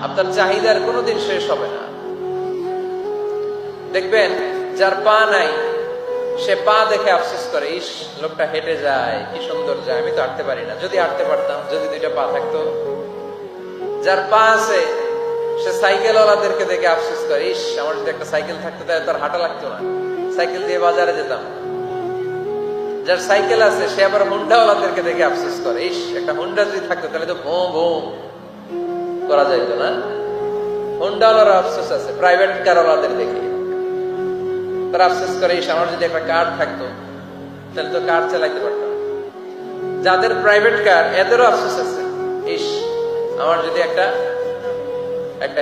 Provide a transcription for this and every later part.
আপনার চাহিদার কোনোদিন শেষ হবে না। দেখবেন যার পা নাই সে পা দেখে আফসোস করে, ইস লোকটা হেঁটে যায়, কি সুন্দর যায়, আমি তো হাঁটতে পারি না, যদি হাঁটতে পারতাম, যদি দুইটা পা থাকতো। যার পা আছে সে সাইকেলওয়ালাদেরকে দেখে আফসোস করে, ইস আমার যদি একটা সাইকেল থাকতো তাহলে তার হাঁটা লাগতো না, সাইকেল দিয়ে বাজারে যেতাম। যার সাইকেল আছে সে আবার হুন্ডাওয়ালাদেরকে দেখে আফসোস করে, ইস একটা হুন্ডা যদি থাকতো তাহলে তো ভোঁ ভোঁ করা যাইতো না। হুন্ডাওয়ালার আফসোস আছে প্রাইভেট কারওয়ালাদের দেখে, তারা আফসোস করে, ইস আমার যদি একটা কার থাকতো তাহলে তো কার চালাইতে পারতাম। যাদের প্রাইভেট কার এদেরও আফসোস আছে, ইস আমার যদি একটা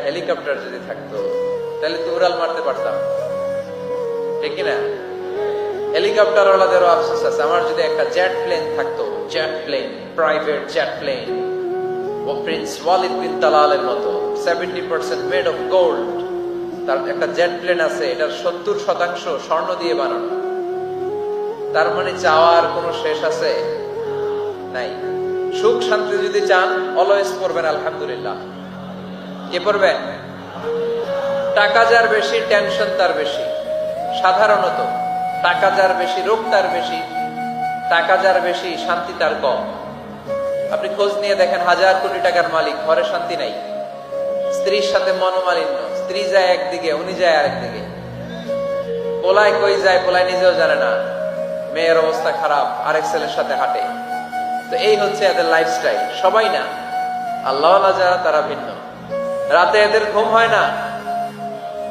হেলিকপ্টার যদি থাকতো তাহলে তো উড়াল মারতে পারতাম, ঠিক কিনা? হেলিকপ্টার ওয়ালাদেরও আফসোস আছে, আমার যদি একটা জেট প্লেন থাকতো, jet plane, private jet plane, ও প্রিন্স ওয়ালিদ বিন তালালের মতো 70% মেড অফ গোল্ড, তার একটা জেট প্লেন আছে, এটার 70% স্বর্ণ দিয়ে বানানো। তার মানে চাওয়ার কোনো শেষ আছে নাই। সুখ শান্তি যদি চান অলওয়েজ পড়বেন আলহামদুলিল্লাহ। কে পড়বেন? টাকা যার বেশি টেনশন তার বেশি। সাধারণত টাকা যার বেশি রোগ তার বেশি, টাকা যার বেশি শান্তি তার কম। আপনি খোঁজ নিয়ে দেখেন, 1000 কোটি টাকার মালিক, ঘরে শান্তি নাই, স্ত্রীর সাথে মনোমালিন্য, স্ত্রী যায় একদিকে উনি যায় আরেকদিকে, পোলায় কই যায় পোলায় নিজেও জানে না, মেয়ের অবস্থা খারাপ, আরেক ছেলের সাথে হাঁটে। তো এই হচ্ছে এদের লাইফস্টাইল। সবাই না, আল্লাহওয়ালা যারা তারা ভিন্ন। রাতে এদের ঘুম হয় না,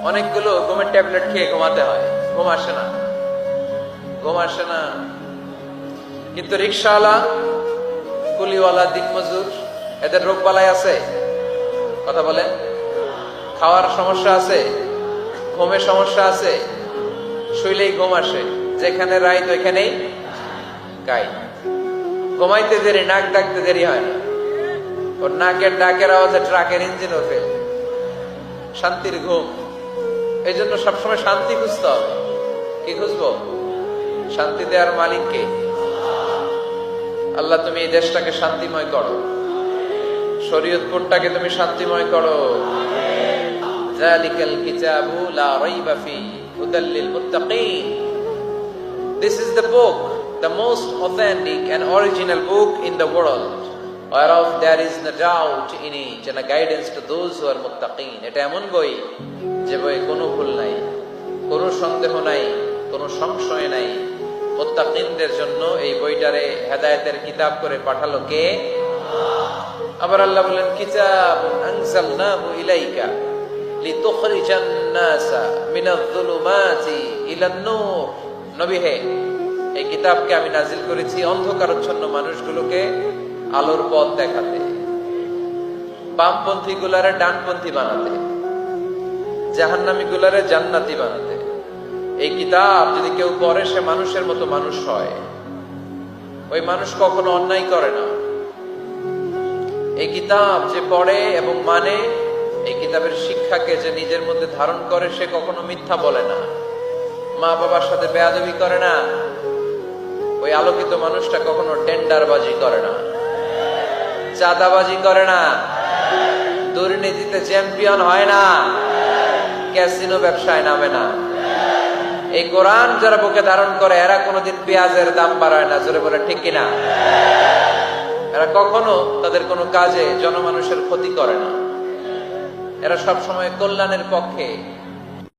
অনেকগুলো ঘুমের ট্যাবলেট খেয়ে ঘুমাতে হয়, ঘুম আসে না, ঘুম আসে না। কিন্তু রিক্সাওয়ালা, কুলিওয়ালা, দিনমজুর, এদের রোগ বালাই আছে? কথা বলেন। খাওয়ার সমস্যা আছে, ঘুমের সমস্যা আছে, শুইলেই ঘুম আসে, যেখানে রাইত ওইখানেই গাই। ঘুমাইতে দেরি, নাক ডাকতে দেরি হয় না, ওর নাকের ডাকের আওয়াজে ট্রাকের ইঞ্জিনও ফেল। শান্তির ঘুম। এই জন্য সবসময় শান্তি খুঁজতে হবে। কি খুঁজবো? শান্তি দেওয়ার মালিককে। আল্লাহ তুমি এই দেশটাকে শান্তিময় করো, শরীয়তপুরটাকে তুমি শান্তিময় করো। যালিকাল কিতাবু লা রাইবা ফিহি হুদাল লিল মুত্তাকিন। This is the book, the most authentic and original book in the world, whereof there is no doubt in it, and a guidance to those who are muttaqin. এটা এমন বই যে বই কোনো ভুল নাই, কোনো সন্দেহ নাই, কোনো সংশয় নাই। মুত্তাকিনদের জন্য এই বইটারে হেদায়েতের কিতাব করে পাঠালো কে? আবার আল্লাহ বলেন, কিতাবুন আনজালনাহু ইলাইকা লিতুখরিজান নাসা মিনায-যুলুমাতি ইলান-নূর। নবী হে, এই কিতাবকে আমি নাজিল করেছি অন্ধকারাচ্ছন্ন মানুষগুলোকে আলোর পথ দেখাতে, বামপন্থী গুলারে ডানপন্থী বানাতে, জাহান্নামী গুলারে জান্নাতি বানাতে। এই কিতাব যদি কেউ পড়ে সে মানুষের মতো মানুষ হয়, ওই মানুষ কখনো অন্যায় করে না। এই কিতাব যে পড়ে এবং মানে, এই কিতাবের শিক্ষাকে যে নিজের মধ্যে ধারণ করে, সে কখনো মিথ্যা বলে না, মা বাবার সাথে বেয়াদবি করে না। ওই আলোকিত মানুষটা কখনো টেন্ডারবাজি করে না, চাঁদাবাজি করে না, দুর্নীতিতে চ্যাম্পিয়ন হয় না, ক্যাসিনো ব্যবসায় নামে না। এই কোরআন যারা বুকে ধারণ করে এরা কোনোদিন পেঁয়াজের দাম বাড়ায় না, জোরে বলে ঠিক কিনা? এরা কখনো তাদের কোনো কাজে জনমানুষের ক্ষতি করে না, এরা সব সময় কল্যাণের পক্ষে,